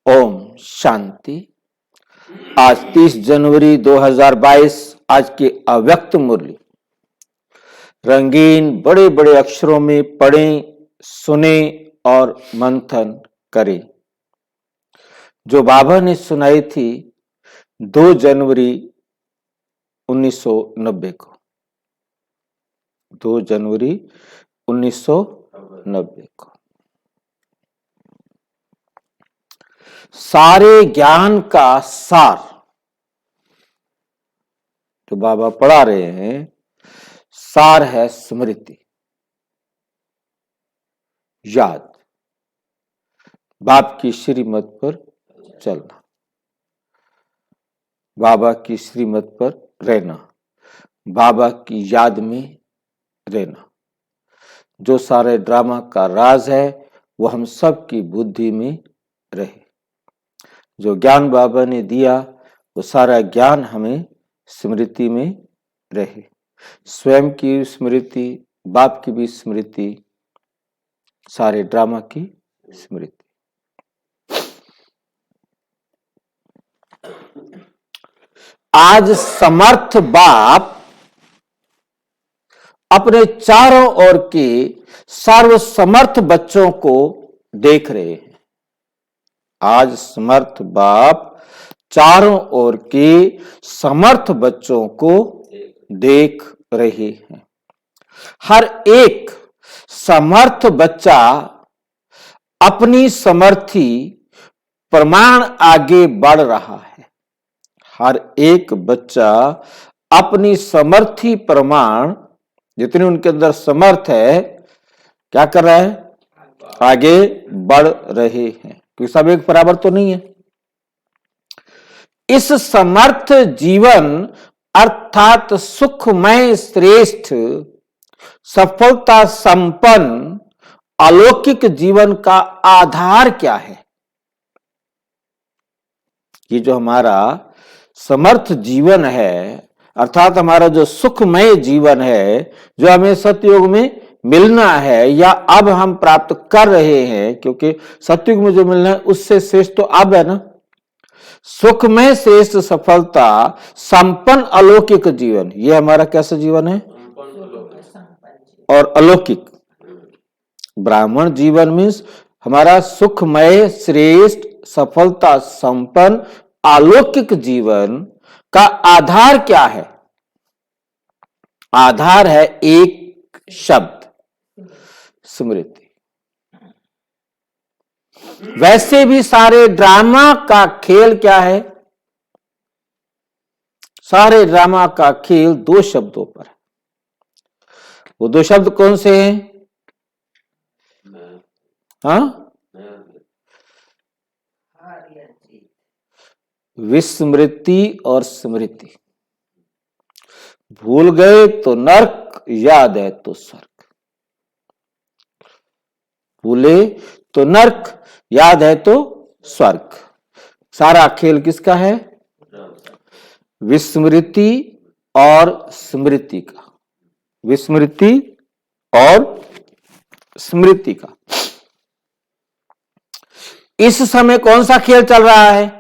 ओम शांति। आज 30 जनवरी 2022। आज के अव्यक्त मुरली रंगीन बड़े बड़े अक्षरों में पढ़ें, सुने और मंथन करें। जो बाबा ने सुनाई थी 2 जनवरी 1990 को। 2 जनवरी 1990 को। सारे ज्ञान का सार जो बाबा पढ़ा रहे हैं, सार है स्मृति, याद, बाप की श्रीमत पर चलना, बाबा की श्रीमत पर रहना, बाबा की याद में रहना। जो सारे ड्रामा का राज है वो हम सब की बुद्धि में रहे। जो ज्ञान बाबा ने दिया वो सारा ज्ञान हमें स्मृति में रहे। स्वयं की स्मृति, बाप की भी स्मृति, सारे ड्रामा की स्मृति। आज समर्थ बाप अपने चारों ओर के सर्वसमर्थ बच्चों को देख रहे हैं। आज समर्थ बाप चारों ओर के समर्थ बच्चों को देख रहे हैं। हर एक समर्थ बच्चा अपनी समर्थी प्रमाण आगे बढ़ रहा है। हर एक बच्चा अपनी समर्थी प्रमाण, जितने उनके अंदर समर्थ है, क्या कर रहा है? आगे बढ़ रहे हैं, क्योंकि सब एक बराबर तो नहीं है। इस समर्थ जीवन अर्थात सुखमय, श्रेष्ठ, सफलता संपन्न अलौकिक जीवन का आधार क्या है? ये जो हमारा समर्थ जीवन है, अर्थात हमारा जो सुखमय जीवन है, जो हमें सतयुग में मिलना है या अब हम प्राप्त कर रहे हैं, क्योंकि सतयुग में जो मिलना है उससे श्रेष्ठ तो अब है ना। सुखमय, श्रेष्ठ, सफलता संपन्न अलौकिक जीवन, ये हमारा कैसा जीवन है? और अलौकिक ब्राह्मण जीवन मीन्स हमारा सुखमय, श्रेष्ठ, सफलता संपन्न अलौकिक जीवन का आधार क्या है? आधार है एक शब्द, स्मृति। वैसे भी सारे ड्रामा का खेल क्या है? सारे ड्रामा का खेल 2 शब्दों पर है। वो 2 शब्द कौन से हैं? हाँ, विस्मृति और स्मृति। भूल गए तो नरक, याद है तो स्वर्ग। भूले तो नरक, याद है तो स्वर्ग। सारा खेल किसका है? विस्मृति और स्मृति का। विस्मृति और स्मृति का। इस समय कौन सा खेल चल रहा है?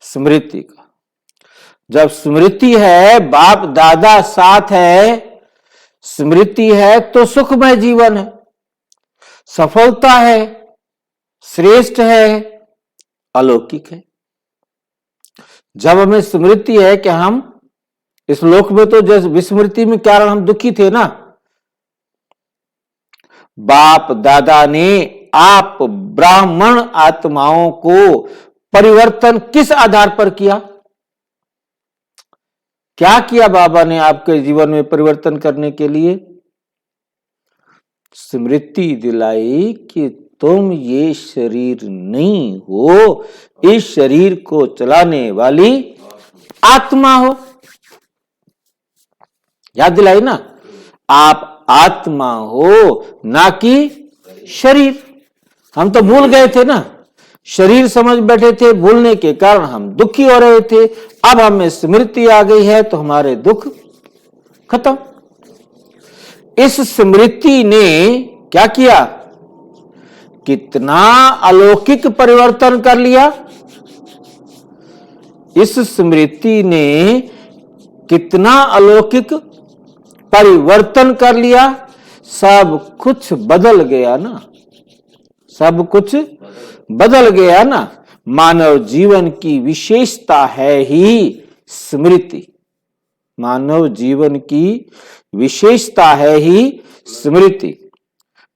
स्मृति का। जब स्मृति है, बाप दादा साथ है, स्मृति है तो सुखमय जीवन है, सफलता है, श्रेष्ठ है, अलौकिक है। जब हमें स्मृति है कि हम इस लोक में, तो जैसे विस्मृति में कारण हम दुखी थे ना। बाप दादा ने आप ब्राह्मण आत्माओं को परिवर्तन किस आधार पर किया? क्या किया बाबा ने आपके जीवन में परिवर्तन करने के लिए? स्मृति दिलाई कि तुम ये शरीर नहीं हो, इस शरीर को चलाने वाली आत्मा हो। याद दिलाई ना, आप आत्मा हो, ना कि शरीर। हम तो भूल गए थे ना, शरीर समझ बैठे थे, भूलने के कारण हम दुखी हो रहे थे। अब हमें स्मृति आ गई है तो हमारे दुख खत्म। इस स्मृति ने क्या किया कितना अलौकिक परिवर्तन कर लिया। इस स्मृति ने कितना अलौकिक परिवर्तन कर लिया। सब कुछ बदल गया ना, सब कुछ बदल गया ना। मानव जीवन की विशेषता है ही स्मृति। मानव जीवन की विशेषता है ही स्मृति।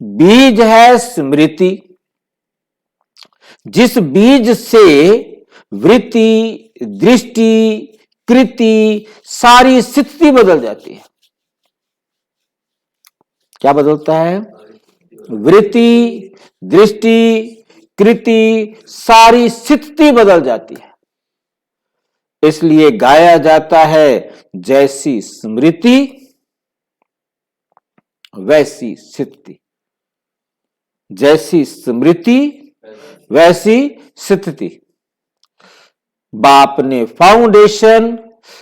बीज है स्मृति, जिस बीज से वृत्ति, दृष्टि, कृति, सारी स्थिति बदल जाती है। क्या बदलता है? वृत्ति, दृष्टि, कृति, सारी स्थिति बदल जाती है। इसलिए गाया जाता है, जैसी स्मृति वैसी स्थिति, जैसी स्मृति वैसी स्थिति। बाप ने फाउंडेशन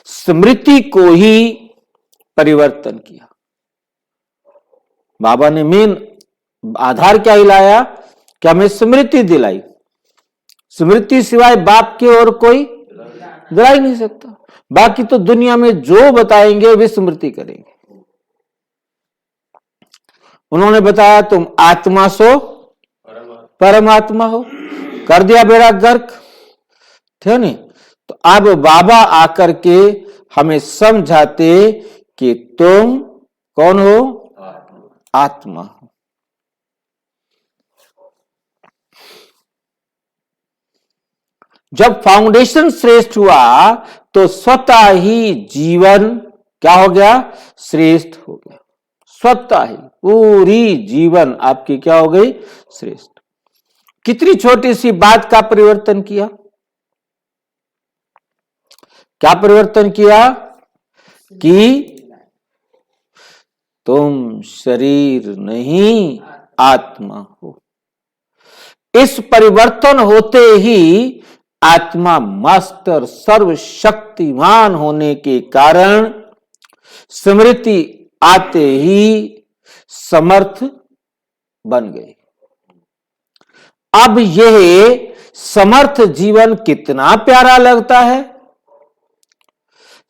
स्मृति को ही परिवर्तन किया। बाबा ने मेन आधार क्या हिलाया कि हमें स्मृति दिलाई। स्मृति सिवाय बाप के और कोई दिला ही नहीं सकता। बाकी तो दुनिया में जो बताएंगे वे स्मृति करेंगे। उन्होंने बताया तुम आत्मा सो परमात्मा हो, कर दिया बेड़ा गर्क, ठीक नहीं। तो अब बाबा आकर के हमें समझाते कि तुम कौन हो? आत्मा हो। जब फाउंडेशन श्रेष्ठ हुआ तो स्वतः ही जीवन क्या हो गया? श्रेष्ठ हो गया। स्वतः ही पूरी जीवन आपकी क्या हो गई? श्रेष्ठ। कितनी छोटी सी बात का परिवर्तन किया। क्या परिवर्तन किया? कि तुम शरीर नहीं आत्मा हो। इस परिवर्तन होते ही आत्मा मास्टर सर्वशक्तिमान होने के कारण स्मृति आते ही समर्थ बन गए। अब यह समर्थ जीवन कितना प्यारा लगता है।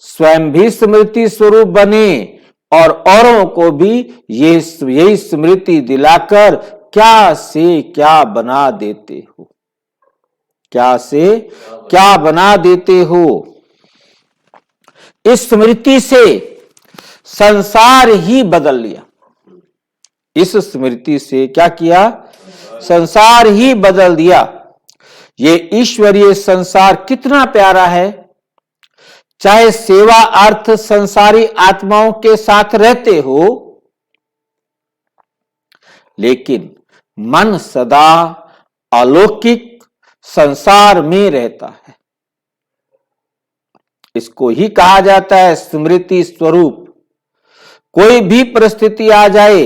स्वयं भी स्मृति स्वरूप बने और औरों को भी यही स्मृति दिलाकर क्या से क्या बना देते हो, क्या से क्या बना देते हो। इस स्मृति से संसार ही बदल लिया। इस स्मृति से क्या किया? संसार ही बदल दिया। ये ईश्वरीय संसार कितना प्यारा है। चाहे सेवा अर्थ संसारी आत्माओं के साथ रहते हो, लेकिन मन सदा अलौकिक संसार में रहता है। इसको ही कहा जाता है स्मृति स्वरूप। कोई भी परिस्थिति आ जाए,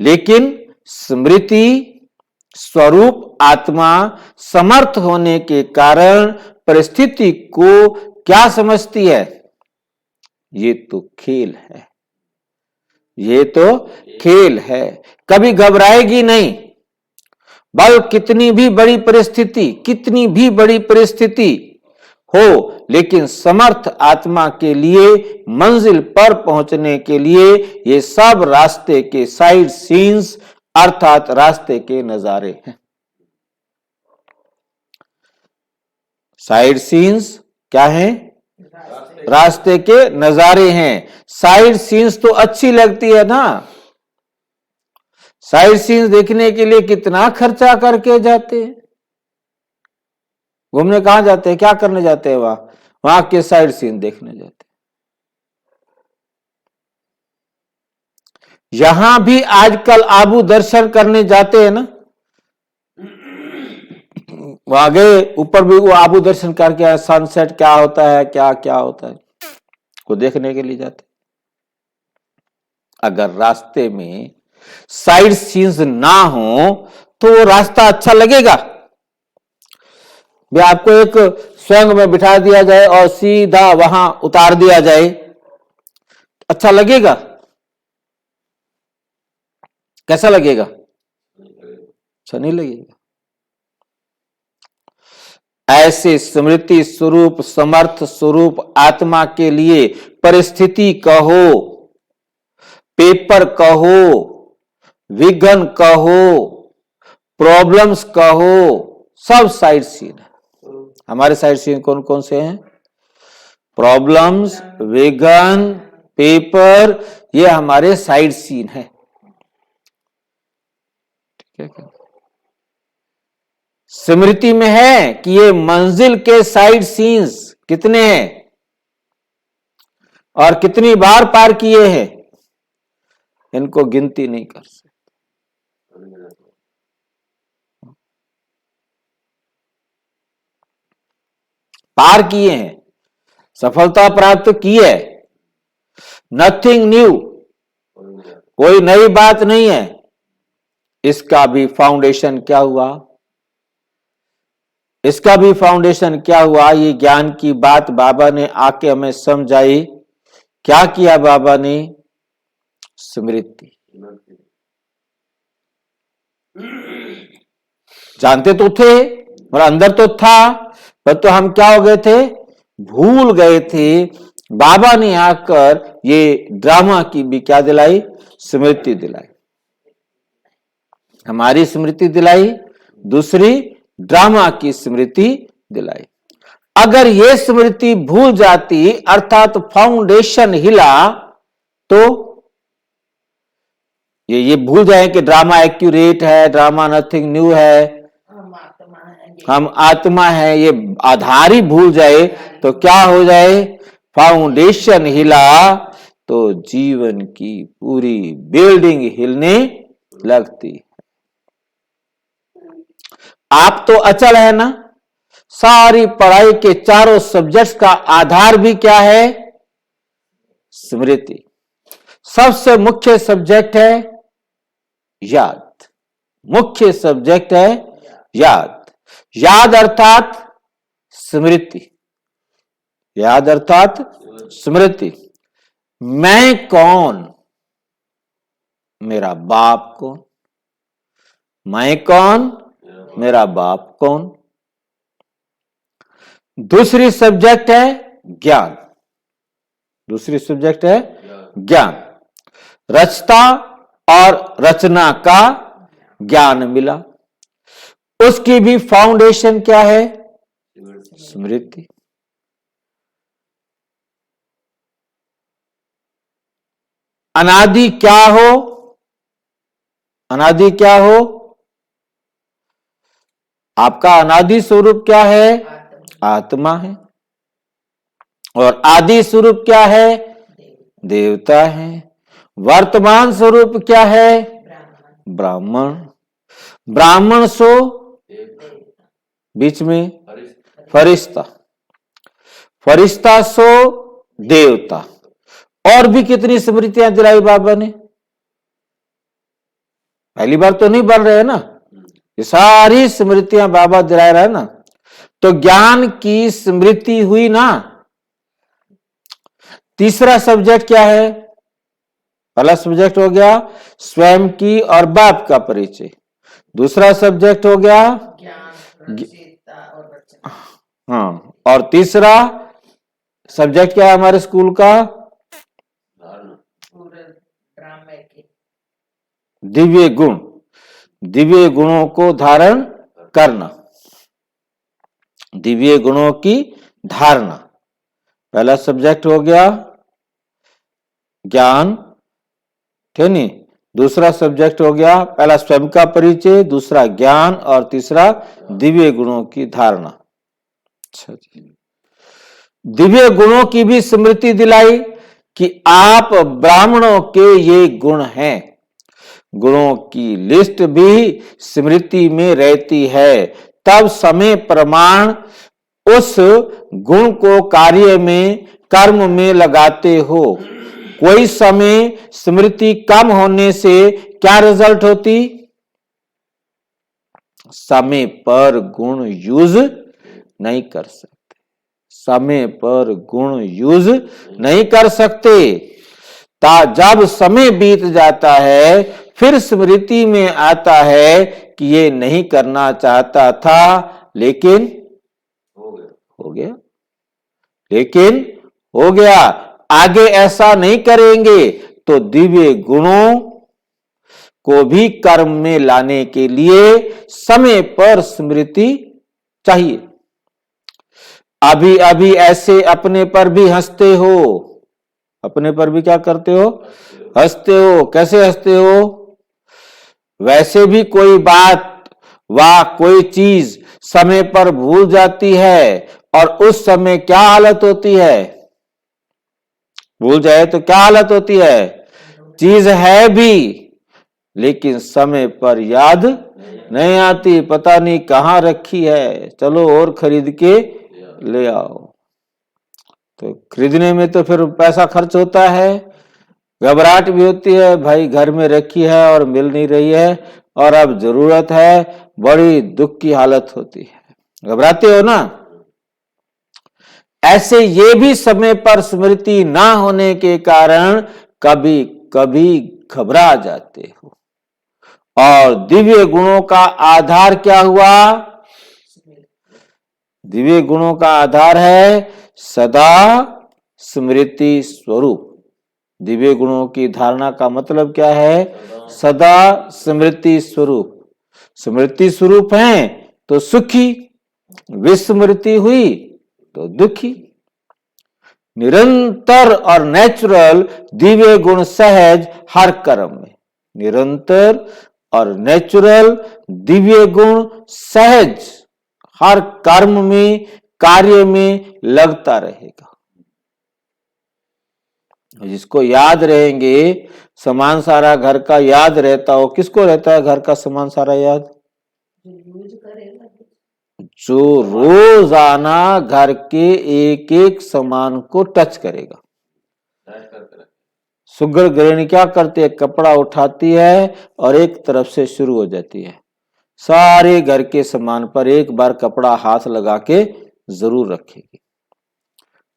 लेकिन स्मृति स्वरूप आत्मा समर्थ होने के कारण परिस्थिति को क्या समझती है? ये तो खेल है, ये तो खेल है। कभी घबराएगी नहीं। बल कितनी भी बड़ी परिस्थिति, कितनी भी बड़ी परिस्थिति हो, लेकिन समर्थ आत्मा के लिए मंजिल पर पहुंचने के लिए ये सब रास्ते के साइड सीन्स अर्थात रास्ते के नजारे हैं। साइड सीन्स क्या है? रास्ते के नजारे हैं। साइड सीन्स तो अच्छी लगती है ना। साइड सीन्स देखने के लिए कितना खर्चा करके जाते हैं। घूमने कहां जाते हैं? क्या करने जाते हैं? वहां के साइड सीन देखने जाते हैं। यहां भी आजकल आबू दर्शन करने जाते हैं ना। वहां गए, ऊपर भी वो आबू दर्शन करके सनसेट क्या होता है, क्या क्या होता है, को देखने के लिए जाते। अगर रास्ते में साइड सीन्स ना हो तो वो रास्ता अच्छा लगेगा? भी आपको एक स्वयं में बिठा दिया जाए और सीधा वहां उतार दिया जाए, अच्छा लगेगा? कैसा लगेगा? अच्छा नहीं लगेगा। ऐसे स्मृति स्वरूप समर्थ स्वरूप आत्मा के लिए परिस्थिति कहो, पेपर कहो, विघ्न कहो, प्रॉब्लम्स कहो, सब साइड सीन है। हमारे साइड सीन कौन कौन से हैं? प्रॉब्लम्स, विघ्न, पेपर, ये हमारे साइड सीन है। ठीक है, स्मृति में है कि ये मंजिल के साइड सीन्स कितने हैं और कितनी बार पार किए हैं, इनको गिनती नहीं कर सकते। पार किए हैं, सफलता प्राप्त की है। नथिंग न्यू, कोई नई बात नहीं है। इसका भी फाउंडेशन क्या हुआ? इसका भी फाउंडेशन क्या हुआ? ये ज्ञान की बात बाबा ने आके हमें समझाई। क्या किया बाबा ने? स्मृति। जानते तो थे और अंदर तो था, पर तो हम क्या हो गए थे? भूल गए थे। बाबा ने आकर ये ड्रामा की भी क्या दिलाई? स्मृति दिलाई। हमारी स्मृति दिलाई, दूसरी ड्रामा की स्मृति दिलाई। अगर ये स्मृति भूल जाती, अर्थात फाउंडेशन हिला, तो ये भूल जाए कि ड्रामा एक्यूरेट है, ड्रामा नथिंग न्यू है, हम आत्मा है, ये आधार ही भूल जाए तो क्या हो जाए? फाउंडेशन हिला तो जीवन की पूरी बिल्डिंग हिलने लगती है। आप तो अचल है ना। सारी पढ़ाई के चारों सब्जेक्ट्स का आधार भी क्या है? स्मृति। सबसे मुख्य सब्जेक्ट है याद। मुख्य सब्जेक्ट है याद। याद अर्थात स्मृति। याद अर्थात स्मृति। मैं कौन? मेरा बाप कौन? मैं कौन? मेरा बाप कौन? दूसरी सब्जेक्ट है ज्ञान। दूसरी सब्जेक्ट है ज्ञान। रचता और रचना का ज्ञान मिला। उसकी भी फाउंडेशन क्या है? स्मृति। अनादि क्या हो? अनादि क्या हो? आपका अनादि स्वरूप क्या है? आत्मा है। और आदि स्वरूप क्या है? देवता है। वर्तमान स्वरूप क्या है? ब्राह्मण। ब्राह्मण सो बीच में फरिश्ता। फरिश्ता सो देवता। और भी कितनी स्मृतियां दिलाई बाबा ने? पहली बार तो नहीं बन रहे ना, ये सारी स्मृतियां बाबा दिला रहा है ना। तो ज्ञान की स्मृति हुई ना। तीसरा सब्जेक्ट क्या है? पहला सब्जेक्ट हो गया स्वयं की और बाप का परिचय। दूसरा सब्जेक्ट हो गया हाँ, और तीसरा सब्जेक्ट क्या है हमारे स्कूल का? दिव्य गुण। दिव्य गुणों को धारण करना। दिव्य गुणों की धारणा पहला सब्जेक्ट हो गया ज्ञान, ठीक नहीं। दूसरा सब्जेक्ट हो गया पहला स्वयं का परिचय, दूसरा ज्ञान और तीसरा दिव्य गुणों की धारणा। अच्छा जी, दिव्य गुणों की भी स्मृति दिलाई कि आप ब्राह्मणों के ये गुण हैं। गुणों की लिस्ट भी स्मृति में रहती है। तब समय प्रमाण उस गुण को कार्य में, कर्म में लगाते हो। कोई समय स्मृति कम होने से क्या रिजल्ट होती? समय पर गुण यूज नहीं कर सकते। समय पर गुण यूज नहीं कर सकते। जब समय बीत जाता है फिर स्मृति में आता है कि ये नहीं करना चाहता था, लेकिन हो गया, लेकिन हो गया। आगे ऐसा नहीं करेंगे तो दिव्य गुणों को भी कर्म में लाने के लिए समय पर स्मृति चाहिए। अभी अभी ऐसे अपने पर भी हंसते हो, अपने पर भी क्या करते हो, हंसते हो। कैसे हंसते हो? वैसे भी कोई बात व कोई चीज समय पर भूल जाती है और उस समय क्या हालत होती है? भूल जाए तो क्या हालत होती है? चीज है भी लेकिन समय पर याद नहीं आती, पता नहीं कहां रखी है, चलो और खरीद के ले आओ। तो खरीदने में तो फिर पैसा खर्च होता है, घबराहट भी होती है, भाई घर में रखी है और मिल नहीं रही है और अब जरूरत है, बड़ी दुख की हालत होती है, घबराते हो ना। ऐसे ये भी समय पर स्मृति ना होने के कारण कभी कभी घबरा जाते हो। और दिव्य गुणों का आधार क्या हुआ? दिव्य गुणों का आधार है सदा स्मृति स्वरूप। दिव्य गुणों की धारणा का मतलब क्या है? सदा स्मृति स्वरूप। स्मृति स्वरूप है तो सुखी, विस्मृति हुई तो दुखी। निरंतर और नेचुरल दिव्य गुण सहज हर कर्म में, निरंतर और नेचुरल दिव्य गुण सहज हर कर्म में, कार्य में लगता रहेगा। जिसको याद रहेंगे, सामान सारा घर का याद रहता हो। किसको रहता है घर का सामान सारा याद? जो रोजाना घर के एक एक सामान को टच करेगा। सुगर गृहिणी क्या करती है? कपड़ा उठाती है और एक तरफ से शुरू हो जाती है, सारे घर के सामान पर एक बार कपड़ा हाथ लगा के जरूर रखेगी।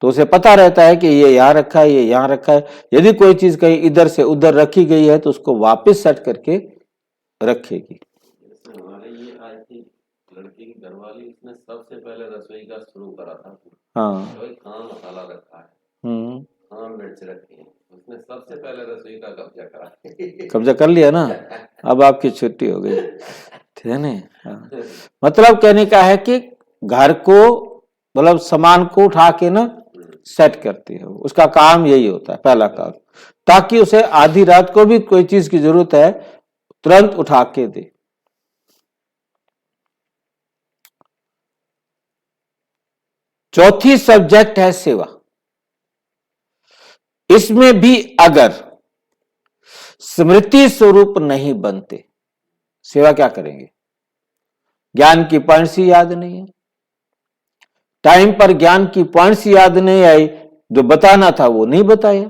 तो उसे पता रहता है कि ये यहाँ रखा है, ये यहाँ रखा है। यदि कोई चीज कहीं इधर से उधर रखी गई है तो उसको वापस सेट करके रखेगी। लड़की की घरवाली उसने सबसे पहले रसोई का शुरू करा था। हाँ, कहाँ मसाला रखा है, कहाँ मिर्च रखी है, उसने सबसे पहले रसोई का कब्जा करा। कब्जा कर लिया ना, अब आपकी छुट्टी हो गई, ठीक है ना। हाँ। मतलब कहने का है कि घर को, मतलब सामान को उठा के ना सेट करती है, उसका काम यही होता है, पहला काम, ताकि उसे आधी रात को भी कोई चीज की जरूरत है तुरंत उठा के दे। चौथी सब्जेक्ट है सेवा। इसमें भी अगर स्मृति स्वरूप नहीं बनते, सेवा क्या करेंगे? ज्ञान की पॉइंट्स ही याद नहीं है, टाइम पर ज्ञान की पॉइंट्स याद नहीं आई, जो बताना था वो नहीं बताया।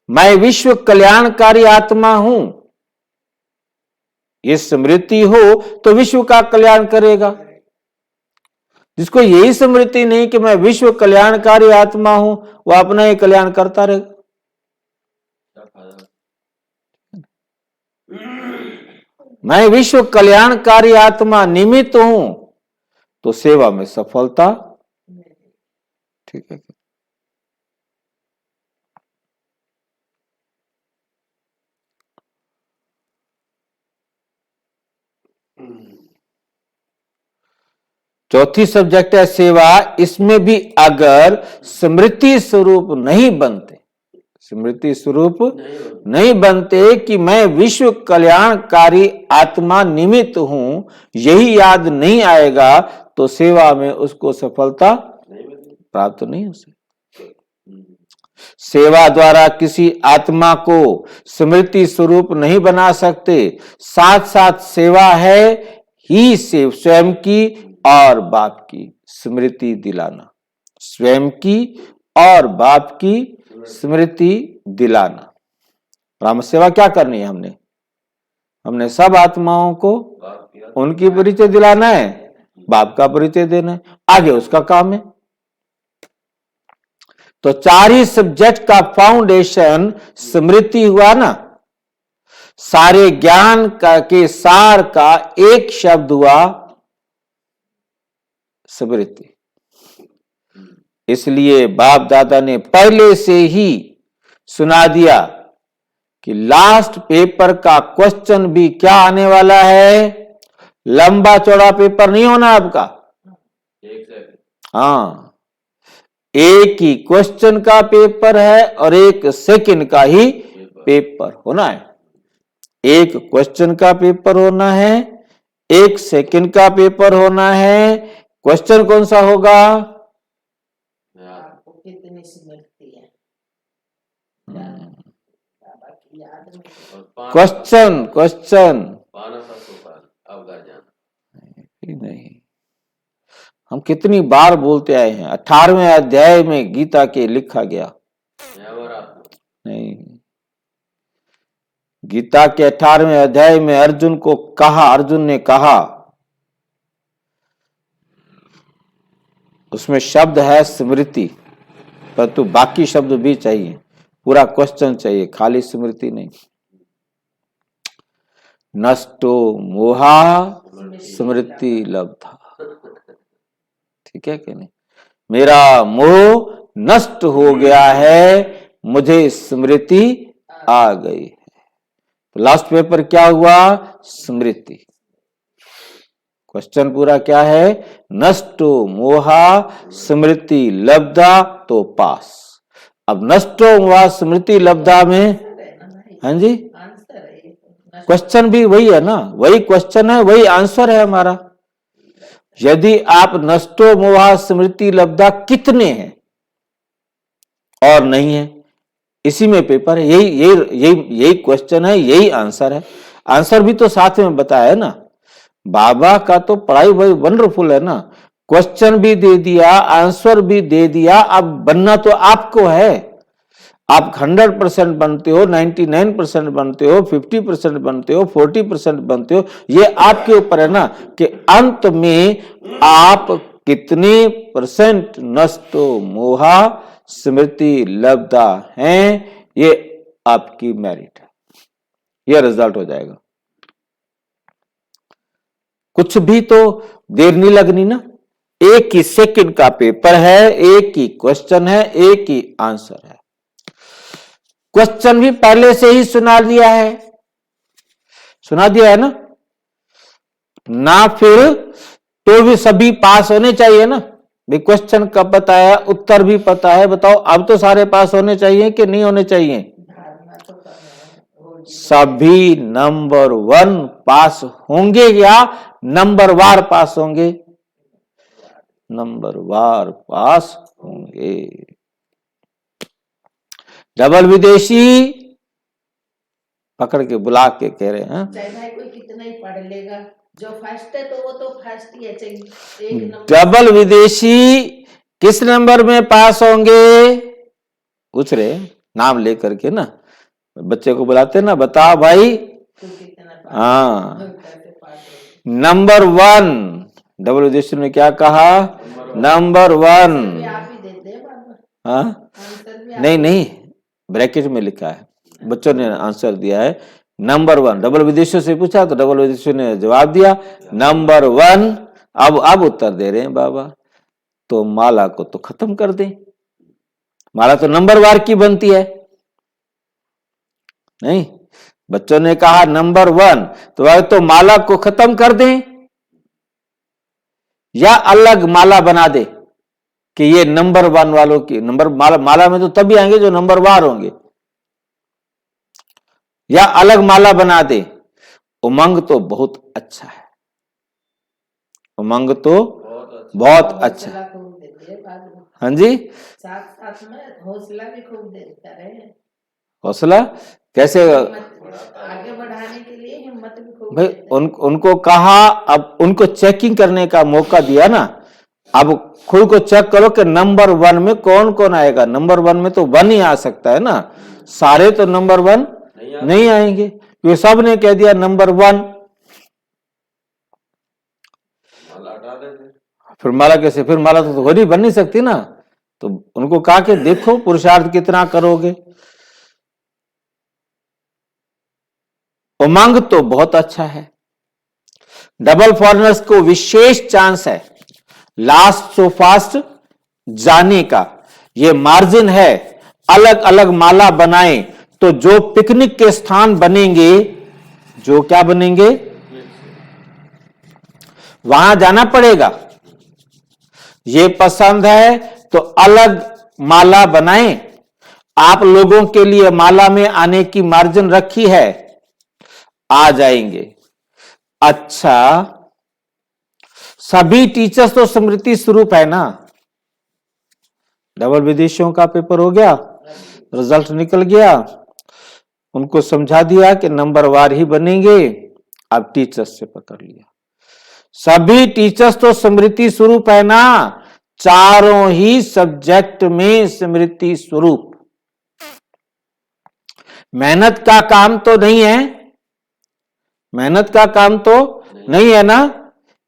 मैं विश्व कल्याणकारी आत्मा हूं, ये स्मृति हो तो विश्व का कल्याण करेगा। जिसको यही स्मृति नहीं कि मैं विश्व कल्याणकारी आत्मा हूं, वो अपना ही कल्याण करता रहेगा। मैं विश्व कल्याणकारी आत्मा निमित्त हूं तो सेवा में सफलता, ठीक है। चौथी सब्जेक्ट है सेवा। इसमें भी अगर स्मृति स्वरूप नहीं बनते, स्मृति स्वरूप नहीं बनते कि मैं विश्व कल्याणकारी आत्मा निमित्त हूं, यही याद नहीं आएगा तो सेवा में उसको सफलता प्राप्त नहीं हो सकती। सेवा द्वारा किसी आत्मा को स्मृति स्वरूप नहीं बना सकते। साथ साथ सेवा है ही स्वयं की और बाप की स्मृति दिलाना, स्वयं की और बाप की स्मृति दिलाना। राम सेवा क्या करनी है? हमने सब आत्माओं को उनकी परिचय दिलाना है, बाप का परिचय देना है, आगे उसका काम है। तो चार ही सब्जेक्ट का फाउंडेशन स्मृति हुआ ना। सारे ज्ञान का के सार का एक शब्द हुआ स्मृति। इसलिए बाप दादा ने पहले से ही सुना दिया कि लास्ट पेपर का क्वेश्चन भी क्या आने वाला है, लंबा चौड़ा पेपर नहीं होना आपका। हाँ, एक ही क्वेश्चन का पेपर है और 1 सेकंड का ही पेपर होना है। एक क्वेश्चन का पेपर होना है, 1 सेकंड का पेपर होना है। क्वेश्चन कौन सा होगा? आपको कितनी स्मृति है? क्वेश्चन क्वेश्चन नहीं, हम कितनी बार बोलते आए हैं। 18वें अध्याय में गीता के लिखा गया नहीं, गीता के 18वें अध्याय में अर्जुन ने कहा, उसमें शब्द है स्मृति, परंतु बाकी शब्द भी चाहिए, पूरा क्वेश्चन चाहिए, खाली स्मृति नहीं। नष्टो मोहा स्मृति लब्धा, ठीक है कि नहीं? मेरा मोह नष्ट हो गया है, मुझे स्मृति आ गई है। तो लास्ट पेपर क्या हुआ? स्मृति। क्वेश्चन पूरा क्या है? नष्टो मोहा स्मृति लब्धा, तो पास। अब नष्टो मोहा स्मृति लब्धा में, हाँ जी, क्वेश्चन भी वही है ना, वही क्वेश्चन है, वही आंसर है हमारा। यदि आप नष्टो मोहा स्मृति लब्धा कितने हैं और नहीं है, इसी में पेपर है। यही क्वेश्चन है, यही आंसर है। आंसर भी तो साथ में बताया है ना। बाबा का तो पढ़ाई भाई वंडरफुल है ना, क्वेश्चन भी दे दिया, आंसर भी दे दिया। अब बनना तो आपको है। आप 100% बनते हो, 99% बनते हो, 50% बनते हो, 40% बनते हो, ये आपके ऊपर है ना कि अंत में आप कितने परसेंट नष्टो मोहा स्मृति लब्धा हैं, ये आपकी मेरिट है, ये रिजल्ट हो जाएगा। कुछ भी तो देर नहीं लगनी ना। 1 ही सेकंड का पेपर है, 1 ही क्वेश्चन है, 1 ही आंसर है। क्वेश्चन भी पहले से ही सुना दिया है ना, फिर तो भी सभी पास होने चाहिए ना भाई। क्वेश्चन कब बताया, उत्तर भी पता है, बताओ अब तो सारे पास होने चाहिए कि नहीं होने चाहिए? सभी नंबर 1 पास होंगे या नंबर वार पास होंगे? नंबर वार पास होंगे। डबल विदेशी पकड़ के बुला के कह रहे हैं, चाहे भाई कोई कितना ही पढ़ लेगा, जो फर्स्ट है तो वो तो फर्स्ट ही है, चाहिए 1 नंबर। डबल विदेशी किस नंबर में पास होंगे? पूछ रहे नाम लेकर के ना, बच्चे को बुलाते ना, बताओ भाई। हाँ, नंबर 1। डबल विदेशी ने क्या कहा? नंबर 1। हाँ, नहीं, ब्रैकेट में लिखा है, बच्चों ने आंसर दिया है नंबर 1। डबल विदेशियों से पूछा तो डबल विदेशियों ने जवाब दिया नंबर 1। अब उत्तर दे रहे हैं बाबा, तो माला को तो खत्म कर दें। माला तो नंबर वार की बनती है नहीं। बच्चों ने कहा नंबर 1, तो वह तो माला को खत्म कर दें या अलग माला बना दे कि ये नंबर 1 वालों की नंबर माला में तो तभी आएंगे जो नंबर वार होंगे, या अलग माला बना दे। उमंग तो बहुत अच्छा है, उमंग तो बहुत अच्छा है। हाँ जी, साथ में हौसला भी खूब देता रहे। हौसला कैसे? आगे बढ़ाने के लिए हिम्मत भी खूब भाई उनको कहा, अब उनको चेकिंग करने का मौका दिया ना। अब खुद को चेक करो कि नंबर 1 में कौन कौन आएगा। नंबर 1 में तो 1 ही आ सकता है ना, सारे तो नंबर 1 नहीं आएंगे, क्योंकि सब ने कह दिया नंबर 1। फिर माला कैसे? फिर माला तो हो नहीं, बन नहीं सकती ना। तो उनको कहा कि देखो पुरुषार्थ कितना करोगे। उमंग तो बहुत अच्छा है। डबल फॉरेनर्स को विशेष चांस है लास्ट सो फास्ट जाने का। ये मार्जिन है, अलग अलग माला बनाएं तो जो पिकनिक के स्थान बनेंगे, जो क्या बनेंगे, वहां जाना पड़ेगा। ये पसंद है तो अलग माला बनाएं। आप लोगों के लिए माला में आने की मार्जिन रखी है, आ जाएंगे। अच्छा, सभी टीचर्स तो स्मृति स्वरूप है ना। डबल विदेशियों का पेपर हो गया, रिजल्ट निकल गया, उनको समझा दिया कि नंबरवार ही बनेंगे। अब टीचर्स से पकड़ लिया, सभी टीचर्स तो स्मृति स्वरूप है ना। चारों ही सब्जेक्ट में स्मृति स्वरूप। मेहनत का काम तो नहीं है, मेहनत का काम तो नहीं है ना।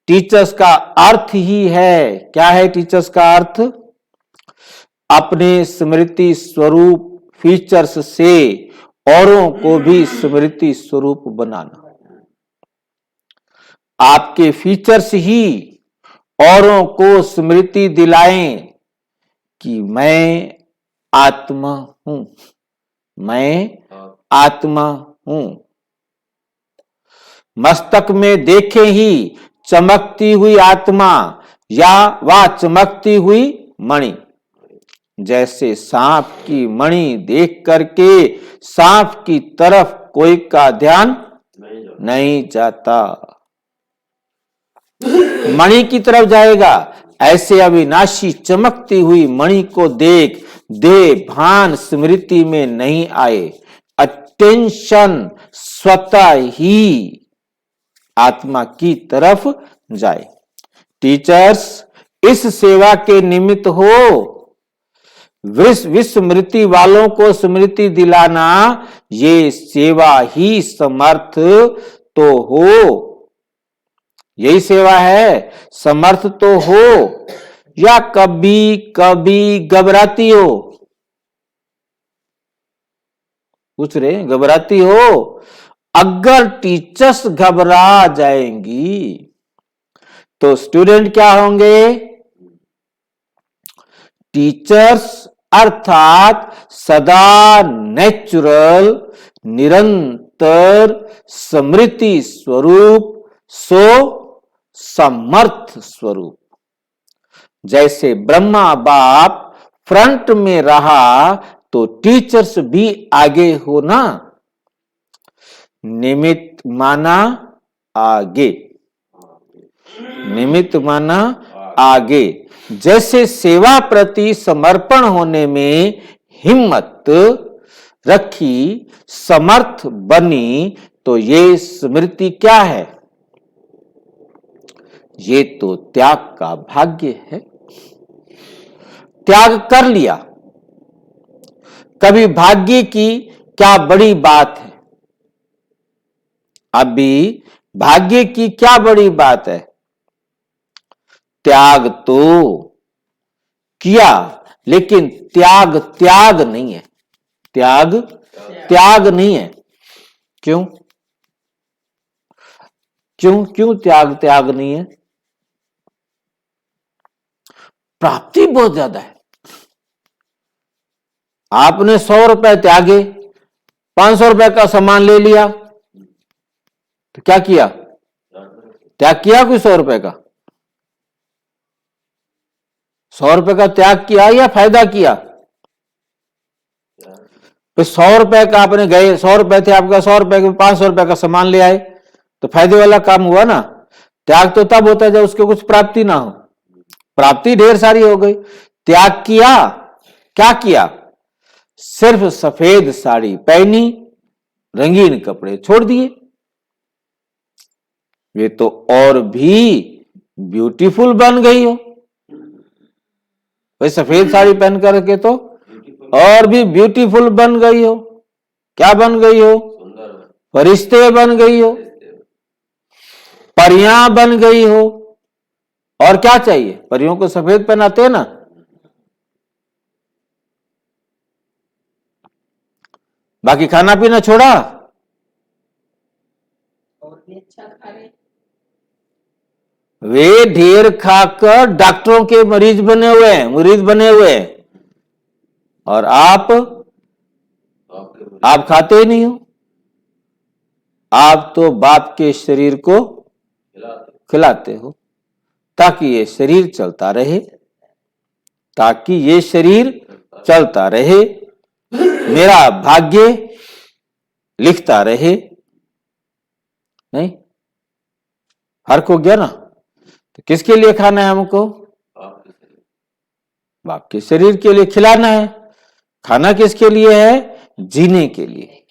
टीचर्स का अर्थ ही है, क्या है टीचर्स का अर्थ? अपने स्मृति स्वरूप फीचर्स से औरों को भी स्मृति स्वरूप बनाना। आपके फीचर्स ही औरों को स्मृति दिलाएं कि मैं आत्मा हूं, मैं आत्मा हूं। मस्तक में देखे ही चमकती हुई आत्मा या वह चमकती हुई मणि। जैसे सांप की मणि देख करके सांप की तरफ कोई का ध्यान नहीं जाता, मणि की तरफ जाएगा। ऐसे अविनाशी चमकती हुई मणि को देख दे भान स्मृति में नहीं आए, अटेंशन स्वतः ही आत्मा की तरफ जाए। टीचर्स इस सेवा के निमित्त हो। विस्मृति वालों को स्मृति दिलाना, ये सेवा ही समर्थ तो हो। यही सेवा है, समर्थ तो हो। या कभी कभी घबराती हो, पूछ रहे घबराती हो। अगर टीचर्स घबरा जाएंगी तो स्टूडेंट क्या होंगे? टीचर्स अर्थात सदा नेचुरल निरंतर स्मृति स्वरूप सो समर्थ स्वरूप। जैसे ब्रह्मा बाप फ्रंट में रहा तो टीचर्स भी आगे हो ना। निमित्त माना आगे, निमित्त माना आगे। जैसे सेवा प्रति समर्पण होने में हिम्मत रखी, समर्थ बनी, तो ये स्मृति क्या है? ये तो त्याग का भाग्य है। त्याग कर लिया। कभी भाग्य की क्या बड़ी बात है? अभी भाग्य की क्या बड़ी बात है? त्याग तो किया, लेकिन त्याग त्याग नहीं है। त्याग त्याग नहीं है। क्यों क्यों क्यों त्याग त्याग नहीं है? प्राप्ति बहुत ज्यादा है। आपने 100 रुपए त्यागे, 500 रुपए का सामान ले लिया, तो क्या किया? त्याग किया कोई 100 रुपए का? 100 रुपए का त्याग किया या फायदा किया? तो 100 रुपए का आपने गए, 100 रुपए थे आपका, 100 रुपए के 500 रुपए का सामान ले आए, तो फायदे वाला काम हुआ ना। त्याग तो तब होता है जब उसके कुछ प्राप्ति ना हो। प्राप्ति ढेर सारी हो गई, त्याग किया, क्या किया? सिर्फ सफेद साड़ी पहनी, रंगीन कपड़े छोड़ दिए। ये तो और भी ब्यूटीफुल बन गई हो। भाई सफेद साड़ी पहन करके तो और भी ब्यूटीफुल बन गई हो। क्या बन गई हो? फरिश्ते बन गई हो, परियां बन गई हो। और क्या चाहिए? परियों को सफेद पहनाते हैं ना। बाकी खाना पीना छोड़ा, अच्छा खा रहे, वे ढेर खाकर डॉक्टरों के मुरीद बने हुए हैं और आप खाते ही नहीं हो। आप तो बाप के शरीर को खिलाते हो ताकि ये शरीर चलता रहे, मेरा भाग्य लिखता रहे। नहीं, फर्क हो गया ना। तो किसके लिए खाना है हमको? बाप के शरीर के लिए खिलाना है। खाना किसके लिए है? जीने के लिए।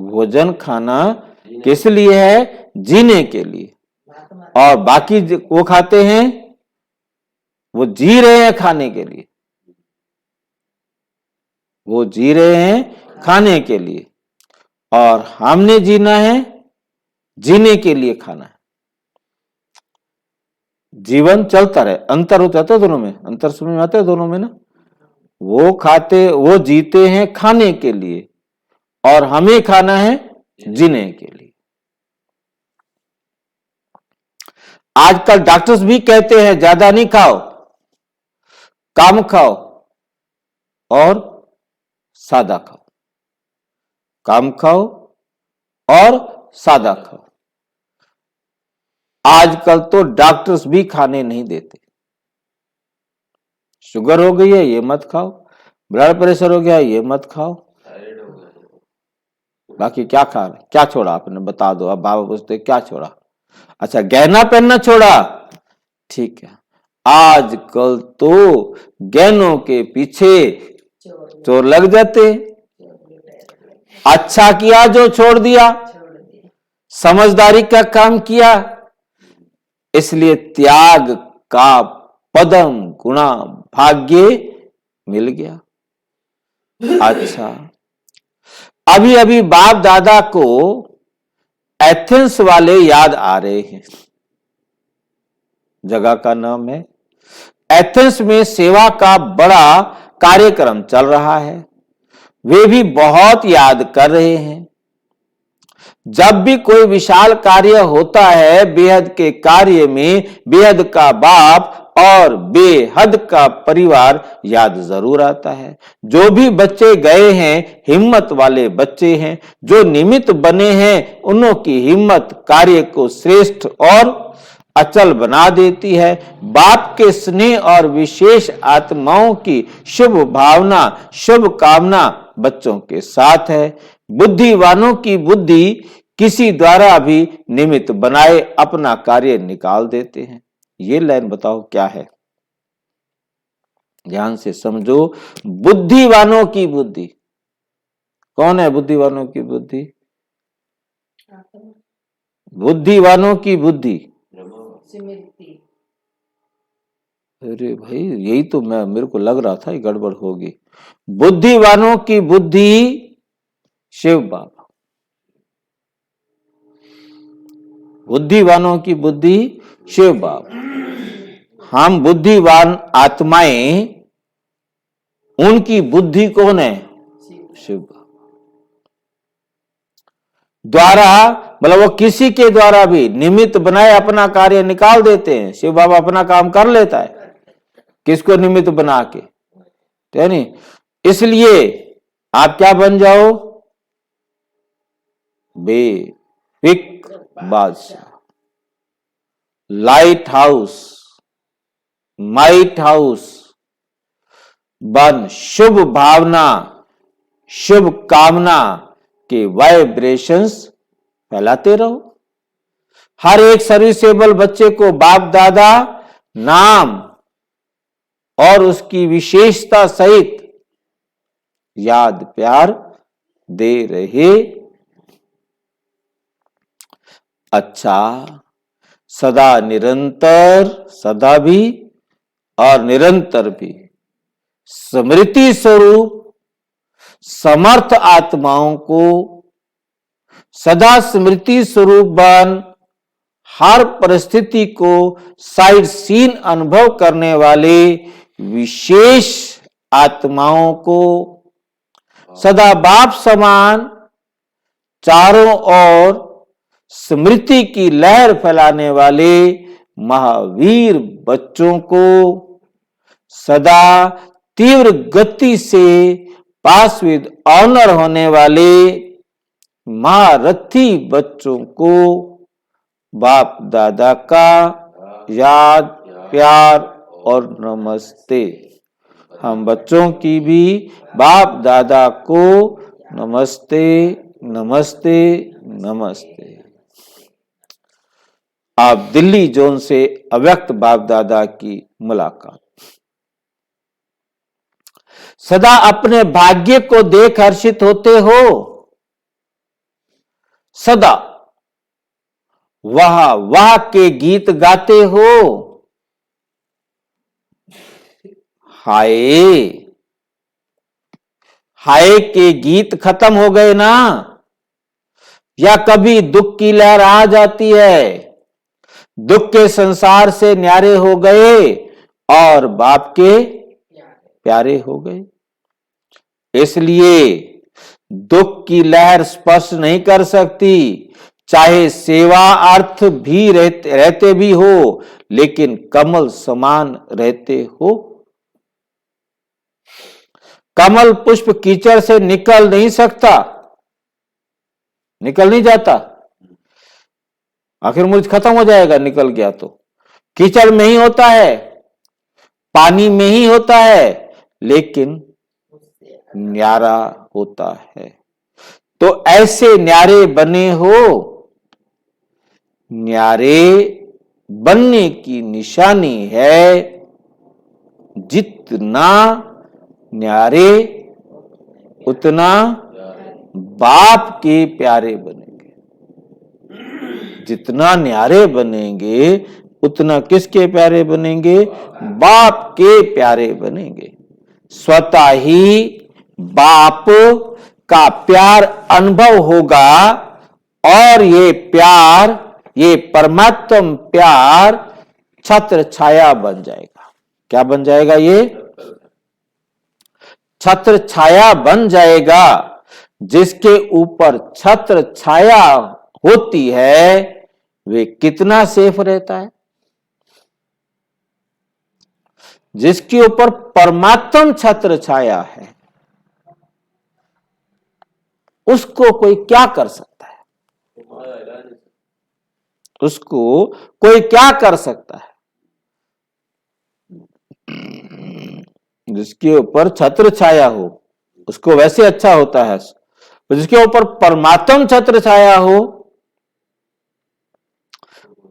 भोजन खाना किस लिए है? जीने के लिए। और बाकी वो खाते हैं, वो जी रहे हैं खाने के लिए, खाने के लिए। और हमने जीना है, जीने के लिए खाना है। जीवन चलता रहे। अंतर हो जाता है दोनों में, अंतर समझ में आता है दोनों में ना। वो जीते हैं खाने के लिए और हमें खाना है जीने के लिए। आजकल डॉक्टर्स भी कहते हैं ज्यादा नहीं खाओ, कम खाओ और सादा खाओ, कम खाओ और सादा खाओ। आजकल तो डॉक्टर्स भी खाने नहीं देते। शुगर हो गई है ये मत खाओ, ब्लड प्रेशर हो गया ये मत खाओ। बाकी क्या खा रहे, क्या छोड़ा आपने बता दो। अब बाबा पूछते क्या छोड़ा? अच्छा, गहना पहनना छोड़ा, ठीक है। आजकल तो गहनों के पीछे चोर लग जाते। अच्छा किया जो छोड़ दिया, समझदारी का काम किया, इसलिए त्याग का पदम गुणा भाग्य मिल गया। अच्छा, अभी अभी बाप दादा को एथेंस वाले याद आ रहे हैं। जगह का नाम है एथेंस में सेवा का बड़ा कार्यक्रम चल रहा है। वे भी बहुत याद कर रहे हैं। जब भी कोई विशाल कार्य होता है, बेहद के कार्य में बेहद का बाप और बेहद का परिवार याद जरूर आता है। जो भी बच्चे गए हैं हिम्मत वाले बच्चे हैं। जो निमित्त बने हैं उन्हों की हिम्मत कार्य को श्रेष्ठ और अचल बना देती है। बाप के स्नेह और विशेष आत्माओं की शुभ भावना, शुभ कामना बच्चों के साथ है। बुद्धिवानों की बुद्धि किसी द्वारा भी निमित्त बनाए अपना कार्य निकाल देते हैं। ये लाइन बताओ क्या है? ध्यान से समझो। बुद्धिवानों की बुद्धि कौन है? बुद्धिवानों की बुद्धि, बुद्धिवानों की बुद्धि स्मृति। अरे भाई, यही तो मेरे को लग रहा था ये गड़बड़ होगी। बुद्धिवानों की बुद्धि शिव बाबा, बुद्धिवानों की बुद्धि शिव बाबा। हम बुद्धिवान आत्माएं, उनकी बुद्धि कौन है? शिव बाबा द्वारा, मतलब वो किसी के द्वारा भी निमित्त बनाए अपना कार्य निकाल देते हैं। शिव बाबा अपना काम कर लेता है, किसको निमित्त बना के, है नहीं? इसलिए आप क्या बन जाओ? बेफिक्र बादशाह, लाइट हाउस, माइट हाउस बन शुभ भावना, शुभ कामना के वाइब्रेशंस फैलाते रहो। हर एक सर्विसेबल बच्चे को बाप दादा नाम और उसकी विशेषता सहित याद प्यार दे रहे। अच्छा, सदा निरंतर, सदा भी और निरंतर भी स्मृति स्वरूप समर्थ आत्माओं को सदा स्मृति स्वरूप बन हर परिस्थिति को साइड सीन अनुभव करने वाले विशेष आत्माओं को सदा बाप समान चारों ओर स्मृति की लहर फैलाने वाले महावीर बच्चों को सदा तीव्र गति से पास विद ऑनर होने वाले महारथी बच्चों को बाप दादा का याद, प्यार और नमस्ते। हम बच्चों की भी बाप दादा को नमस्ते, नमस्ते, नमस्ते। आप दिल्ली जोन से अव्यक्त बाप दादा की मुलाकात। सदा अपने भाग्य को देख हर्षित होते हो, सदा वाह वाह के गीत गाते हो। हाय हाय के गीत खत्म हो गए ना, या कभी दुख की लहर आ जाती है, दुख के संसार से न्यारे हो गए और बाप के प्यारे हो गए। इसलिए दुख की लहर स्पर्श नहीं कर सकती, चाहे सेवा अर्थ भी रहते भी हो, लेकिन कमल समान रहते हो। कमल पुष्प कीचड़ से निकल नहीं सकता, निकल नहीं जाता, आखिर मुझ खत्म हो जाएगा निकल गया तो। कीचड़ में ही होता है, पानी में ही होता है, लेकिन न्यारा होता है। तो ऐसे न्यारे बने हो। न्यारे बनने की निशानी है जितना न्यारे उतना बाप के प्यारे बनेंगे। जितना न्यारे बनेंगे उतना किसके प्यारे बनेंगे? बाप के प्यारे बनेंगे। स्वतः ही बाप का प्यार अनुभव होगा और ये प्यार, ये परमात्म प्यार छत्र छाया बन जाएगा। क्या बन जाएगा? ये छत्र छाया बन जाएगा। जिसके ऊपर छत्र छाया होती है वे कितना सेफ रहता है। जिसके ऊपर परमात्म छत्र छाया है उसको कोई क्या कर सकता है? उसको कोई क्या कर सकता है? जिसके ऊपर छत्र छाया हो उसको वैसे अच्छा होता है, जिसके ऊपर परमात्म छत्र छाया हो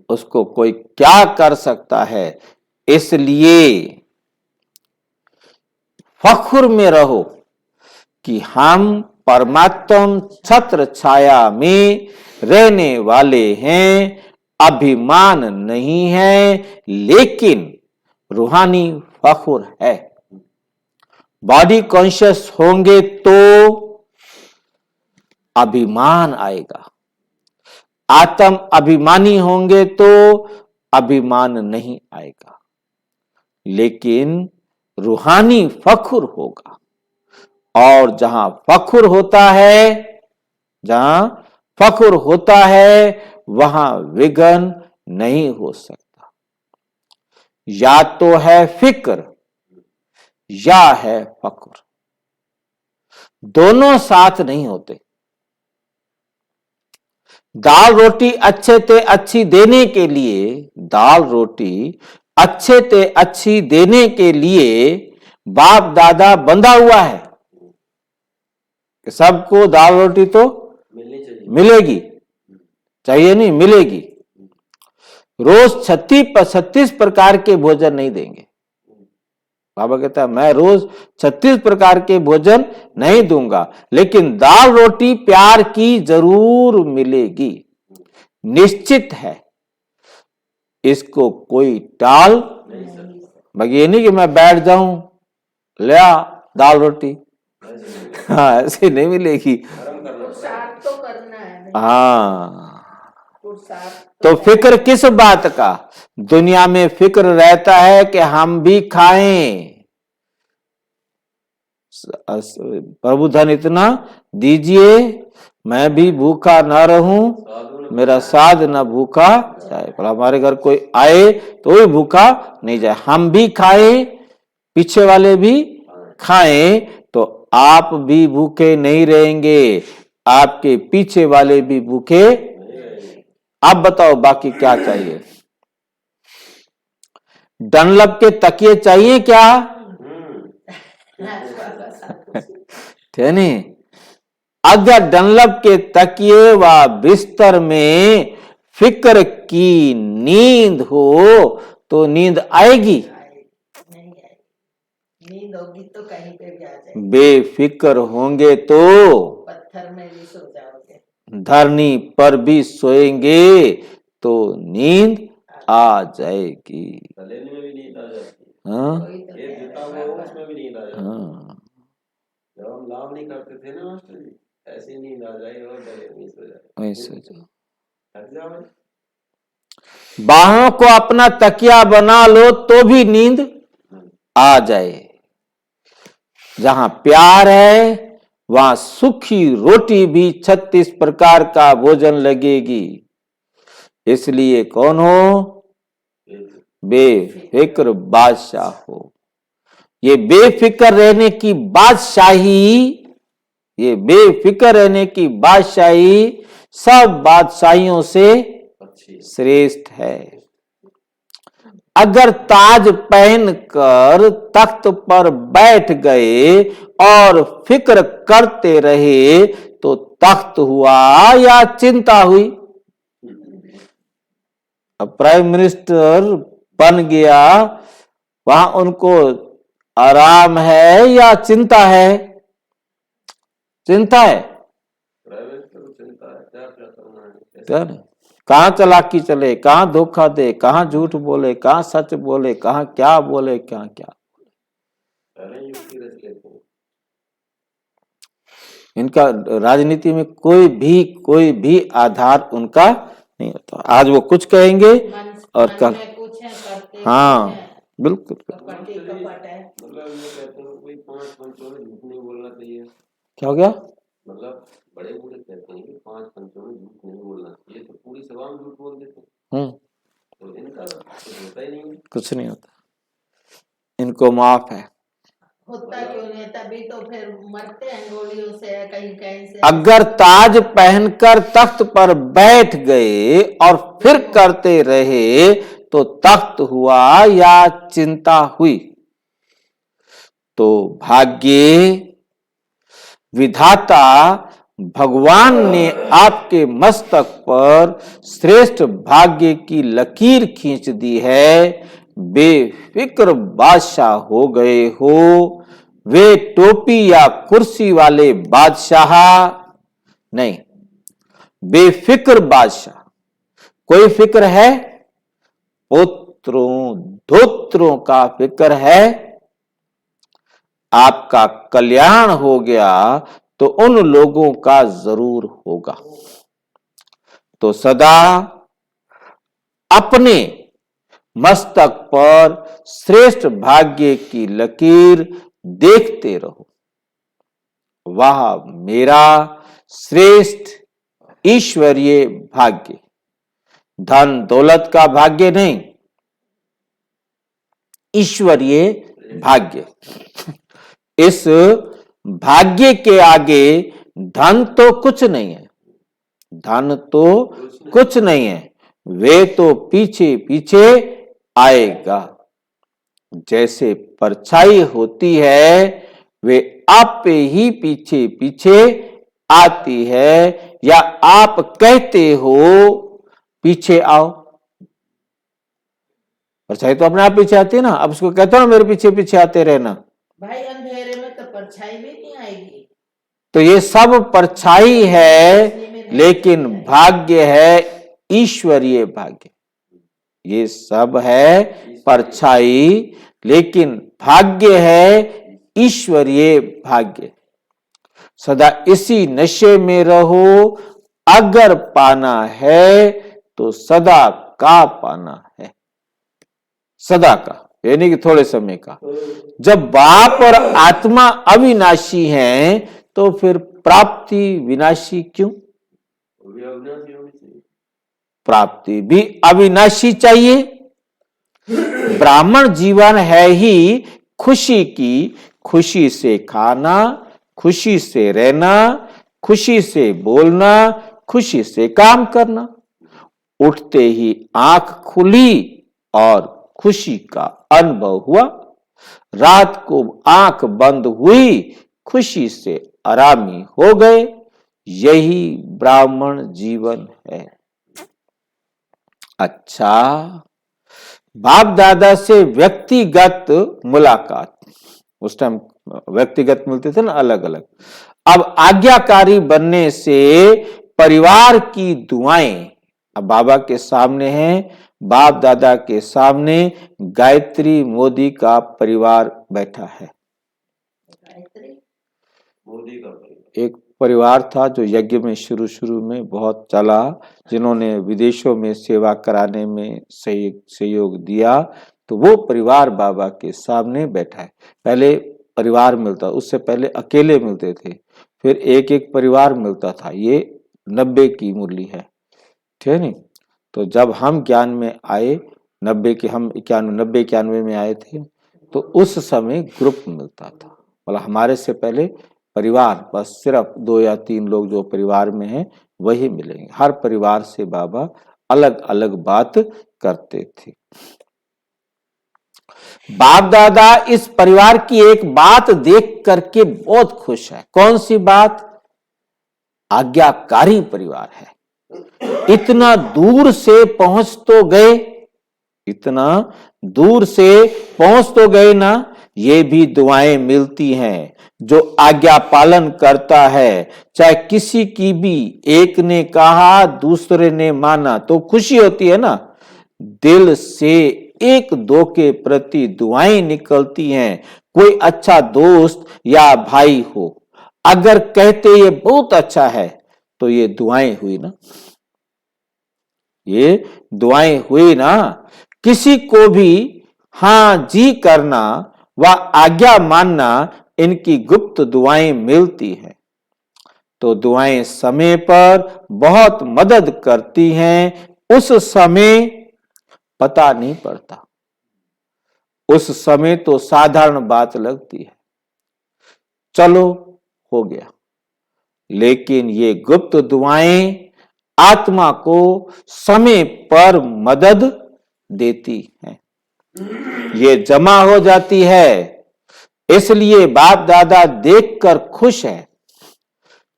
उसको कोई क्या कर सकता है। इसलिए फख्र में रहो कि हम परमात्म छत्र छाया में रहने वाले हैं। अभिमान नहीं है, लेकिन रूहानी फख्र है। बॉडी कॉन्शियस होंगे तो अभिमान आएगा, आत्म अभिमानी होंगे तो अभिमान नहीं आएगा, लेकिन रूहानी फख्र होगा। और जहां फख्र होता है, जहां फख्र होता है वहां विघ्न नहीं हो सकता। या तो है फिक्र या है फख्र, दोनों साथ नहीं होते। दाल रोटी अच्छे ते अच्छी देने के लिए, दाल रोटी अच्छे ते अच्छी देने के लिए बाप दादा बंधा हुआ है कि सबको दाल रोटी तो मिलेगी, चाहिए नहीं, मिलेगी। रोज 36 प्रकार के भोजन नहीं देंगे। बाबा कहता है मैं रोज 36 प्रकार के भोजन नहीं दूंगा, लेकिन दाल रोटी प्यार की जरूर मिलेगी, निश्चित है। इसको कोई टाल बाकी ये नहीं कि मैं बैठ जाऊं ले आ दाल रोटी, हाँ ऐसे नहीं मिलेगी। पुरुषार्थ तो करना है। हाँ, पुरुषार्थ तो फिक्र किस बात का? दुनिया में फिक्र रहता है कि हम भी खाएं, प्रभु धन इतना दीजिए मैं भी भूखा ना रहूं, मेरा साध न भूखा जाए। पर हमारे घर कोई आए तो भी भूखा नहीं जाए, हम भी खाएं, पीछे वाले भी खाएं, तो आप भी भूखे नहीं रहेंगे, आपके पीछे वाले भी भूखे। आप बताओ बाकी क्या चाहिए? डनलप के तकिए चाहिए क्या? थे नहीं? अगर डनलप के तकिए व बिस्तर में फिक्र की नींद हो तो नींद आएगी? नहीं आएगी। नींद होगी तो कहीं पे भी आ जाएगी। बेफिक्र होंगे तो पत्थर में भी सो जाओगे, धरनी पर भी सोएंगे तो नींद आ जाएगी। तलेने में भी नींद आ जाती है। हाँ कोई तो एक कह जुटा रहा हुआ हो है, उसमें भी नींद आ जाती है। हाँ। जब हम लाभ नहीं करते थे ना मास्टर जी, ऐसी नींद आ जाए और गले में सो जाए, वही सोचो, थक जाओ। बाहों को अपना तकिया बना लो तो भी नींद आ जाए। जहां प्यार है वहां सूखी रोटी भी 36 प्रकार का भोजन लगेगी। इसलिए कौन हो? बेफिक्र बादशाह हो। ये बेफिक्र रहने की बादशाही, ये बेफिक्र रहने की बादशाही सब बादशाहियों से अच्छी श्रेष्ठ है। अगर ताज पहनकर तख्त पर बैठ गए और फिक्र करते रहे तो तख्त हुआ या चिंता हुई? अब प्राइम मिनिस्टर बन गया, वहां उनको आराम है या चिंता है? चिंता है। प्राइवेट तो चिंता है, क्या क्या करना है, क्या नहीं? कहाँ चालाकी चले, कहाँ धोखा दे, कहाँ झूठ बोले, कहाँ सच बोले, कहाँ क्या बोले, क्या क्या। पहले युक्ति रच लेते हैं। इनका राजनीति में कोई भी आधार उनका नहीं होता। आज वो कुछ कहेंगे और मन कल, में कुछ है, करते हाँ कुछ है, बिल्कुल। कपटी कपट है। मतलब ये कहते हैं कोई 5 पंचों में झूठ नहीं बोलना चाहिए। क्या हो गया? मतलब बड़े बूढ़े कहते हैं कि 5 पंचों में झूठ नहीं बोलना चाहिए, तो पूरी सभा में झूठ बोल देते हैं। तो इनका कुछ होता ही नहीं है। कुछ नहीं होता, इनको माफ है। होता क्यों नहीं? तभी तो फिर मरते हैं गोलियों से, कहीं कहीं से। अगर ताज पहनकर तख्त पर बैठ गए और फिर करते रहे तो तख्त हुआ या चिंता हुई? तो भाग्य विधाता भगवान ने आपके मस्तक पर श्रेष्ठ भाग्य की लकीर खींच दी है। बेफिक्र बादशाह हो गए हो। वे टोपी या कुर्सी वाले बादशाह नहीं, बेफिक्र बादशाह। कोई फिक्र है? पुत्रों धोत्रों का फिक्र है। आपका कल्याण हो गया तो उन लोगों का जरूर होगा। तो सदा अपने मस्तक पर श्रेष्ठ भाग्य की लकीर देखते रहो। वह मेरा श्रेष्ठ ईश्वरीय भाग्य, धन दौलत का भाग्य नहीं, ईश्वरीय भाग्य। इस भाग्य के आगे धन तो कुछ नहीं है, धन तो कुछ नहीं है, वे तो पीछे पीछे आएगा। जैसे परछाई होती है वे आप पे ही पीछे पीछे आती है, या आप कहते हो पीछे आओ। परछाई तो अपने आप पीछे आती है ना। अब उसको कहते हो ना मेरे पीछे पीछे आते रहना। भाई अंधेरे में तो परछाई भी नहीं आएगी। तो ये सब परछाई है, लेकिन भाग्य है ईश्वरीय भाग्य। ये सब है परछाई, लेकिन भाग्य है ईश्वरीय भाग्य। सदा इसी नशे में रहो। अगर पाना है तो सदा का पाना है, सदा का, यानी कि थोड़े समय का। जब बाप और आत्मा अविनाशी हैं तो फिर प्राप्ति विनाशी क्यों? वो भी अविनाशी होनी चाहिए। प्राप्ति भी अविनाशी चाहिए। ब्राह्मण जीवन है ही खुशी की, खुशी से खाना, खुशी से रहना, खुशी से बोलना, खुशी से काम करना। उठते ही आंख खुली और खुशी का अनुभव हुआ, रात को आंख बंद हुई, खुशी से आरामी हो गए। यही ब्राह्मण जीवन है। अच्छा, बाप दादा से व्यक्तिगत मुलाकात, उस टाइम व्यक्तिगत मिलते थे ना, अलग अलग। अब आज्ञाकारी बनने से परिवार की दुआएं, अब बाबा के सामने हैं, बाप दादा के सामने गायत्री मोदी का परिवार बैठा है। मोदी का एक परिवार था जो यज्ञ में शुरू में बहुत चला, जिन्होंने विदेशों में सेवा कराने में सहयोग दिया, तो वो परिवार बाबा के सामने बैठा है। पहले परिवार मिलता, उससे पहले अकेले मिलते थे, फिर एक एक परिवार मिलता था। ये 90 की मुरली है, ठीक है नहीं? तो जब हम ज्ञान में आए, 90 के, हम 91 में आए थे, तो उस समय ग्रुप मिलता था। बोला हमारे से पहले परिवार, बस सिर्फ 2 या 3 लोग जो परिवार में हैं वही मिलेंगे। हर परिवार से बाबा अलग अलग बात करते थे। बाप दादा इस परिवार की एक बात देख करके बहुत खुश है। कौन सी बात? आज्ञाकारी परिवार है। इतना दूर से पहुंच तो गए, इतना दूर से पहुंच तो गए ना, ये भी दुआएं मिलती हैं। जो आज्ञा पालन करता है, चाहे किसी की भी, एक ने कहा दूसरे ने माना, तो खुशी होती है ना। दिल से एक दो के प्रति दुआएं निकलती हैं। कोई अच्छा दोस्त या भाई हो, अगर कहते ये बहुत अच्छा है, तो ये दुआएं हुई ना, ये दुआएं हुई ना। किसी को भी हाँ जी करना व आज्ञा मानना, इनकी गुप्त दुआएं मिलती हैं। तो दुआएं समय पर बहुत मदद करती हैं। उस समय पता नहीं पड़ता, उस समय तो साधारण बात लगती है, चलो हो गया। लेकिन ये गुप्त दुआएं आत्मा को समय पर मदद देती हैं, ये जमा हो जाती है। इसलिए बाप दादा देखकर खुश है।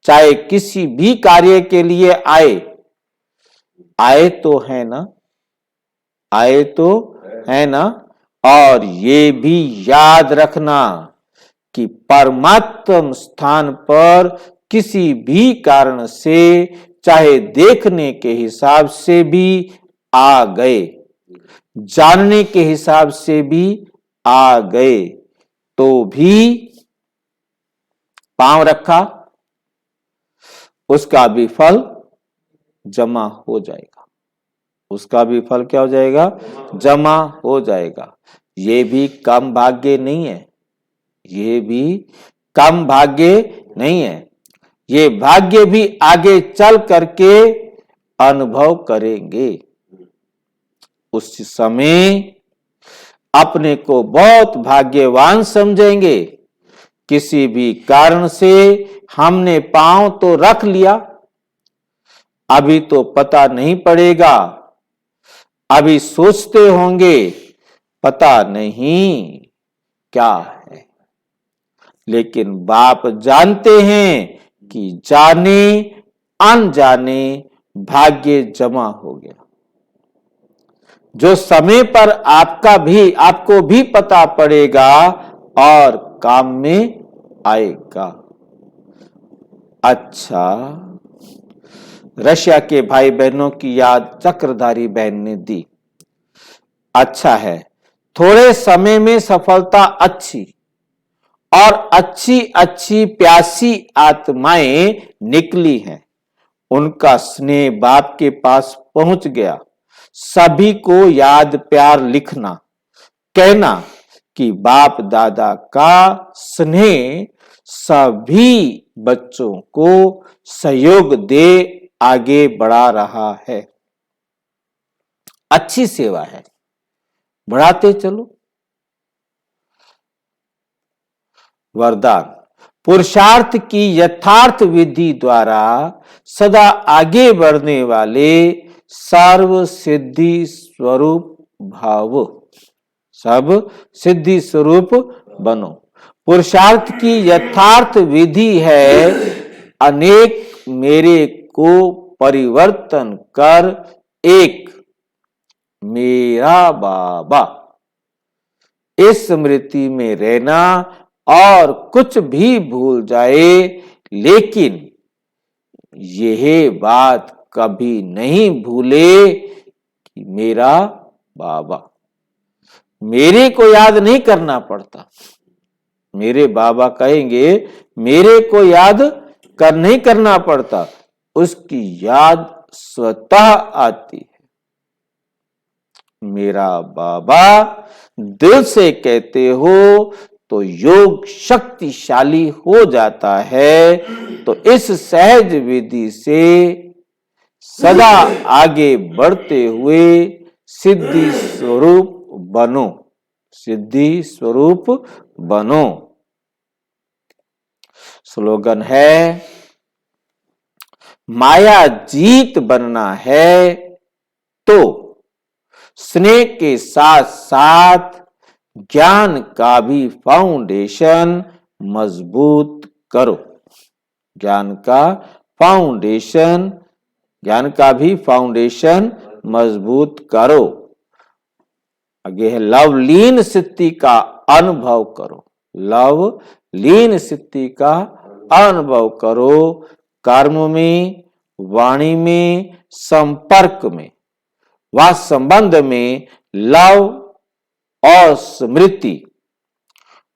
चाहे किसी भी कार्य के लिए आए तो है ना, आए तो है ना। और ये भी याद रखना कि परमात्म स्थान पर किसी भी कारण से, चाहे देखने के हिसाब से भी आ गए, जानने के हिसाब से भी आ गए, तो भी पांव रखा, उसका भी फल जमा हो जाएगा। उसका भी फल क्या हो जाएगा? जमा हो जाएगा। ये भी कम भाग्य नहीं है, ये भी कम भाग्य नहीं है। ये भाग्य भी आगे चल करके अनुभव करेंगे। उस समय अपने को बहुत भाग्यवान समझेंगे। किसी भी कारण से हमने पांव तो रख लिया, अभी तो पता नहीं पड़ेगा, अभी सोचते होंगे पता नहीं क्या है, लेकिन बाप जानते हैं कि जाने अनजाने भाग्य जमा हो गया। जो समय पर आपको भी पता पड़ेगा और काम में आएगा। अच्छा, रशिया के भाई बहनों की याद चक्रधारी बहन ने दी। अच्छा है, थोड़े समय में सफलता अच्छी और अच्छी अच्छी प्यासी आत्माएं निकली हैं। उनका स्नेह बाप के पास पहुंच गया। सभी को याद प्यार लिखना, कहना कि बाप दादा का स्नेह सभी बच्चों को सहयोग दे आगे बढ़ा रहा है। अच्छी सेवा है, बढ़ाते चलो। वरदान, पुरुषार्थ की यथार्थ विधि द्वारा सदा आगे बढ़ने वाले सर्व सिद्धि स्वरूप भाव, सब सिद्धि स्वरूप बनो। पुरुषार्थ की यथार्थ विधि है अनेक मेरे को परिवर्तन कर एक मेरा बाबा, इस स्मृति में रहना और कुछ भी भूल जाए, लेकिन यह बात कभी नहीं भूले कि मेरा बाबा। मेरे को याद नहीं करना पड़ता, मेरे बाबा कहेंगे मेरे को याद नहीं करना पड़ता, उसकी याद स्वतः आती है। मेरा बाबा दिल से कहते हो तो योग शक्तिशाली हो जाता है। तो इस सहज विधि से सदा आगे बढ़ते हुए सिद्धि स्वरूप बनो, सिद्धि स्वरूप बनो। स्लोगन है, माया जीत बनना है तो स्नेह के साथ साथ ज्ञान का भी फाउंडेशन मजबूत करो। ज्ञान का फाउंडेशन, ज्ञान का भी फाउंडेशन मजबूत करो। आगे है, लवलीन स्थिति का अनुभव करो। लवलीन स्थिति का अनुभव करो, कर्म में, वाणी में, संपर्क में व संबंध में लव और स्मृति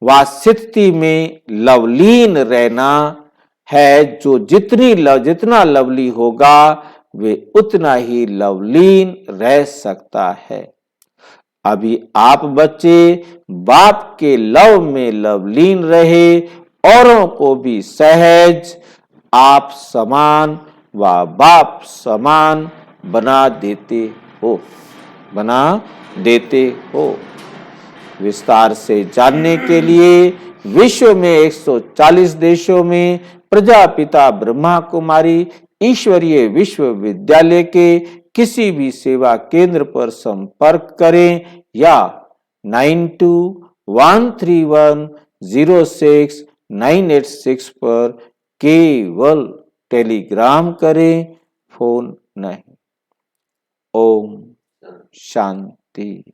व स्थिति में लवलीन रहना है। जो जितना लवली होगा वे उतना ही लवलीन रह सकता है। अभी आप बच्चे बाप के लव में लवलीन रहे, औरों को भी सहज आप समान व बाप समान बना देते हो। विस्तार से जानने के लिए विश्व में 140 देशों में प्रजापिता ब्रह्मा कुमारी ईश्वरीय विश्वविद्यालय के किसी भी सेवा केंद्र पर संपर्क करें या 9213106986 पर केवल टेलीग्राम करें, फोन नहीं। ओम शांति।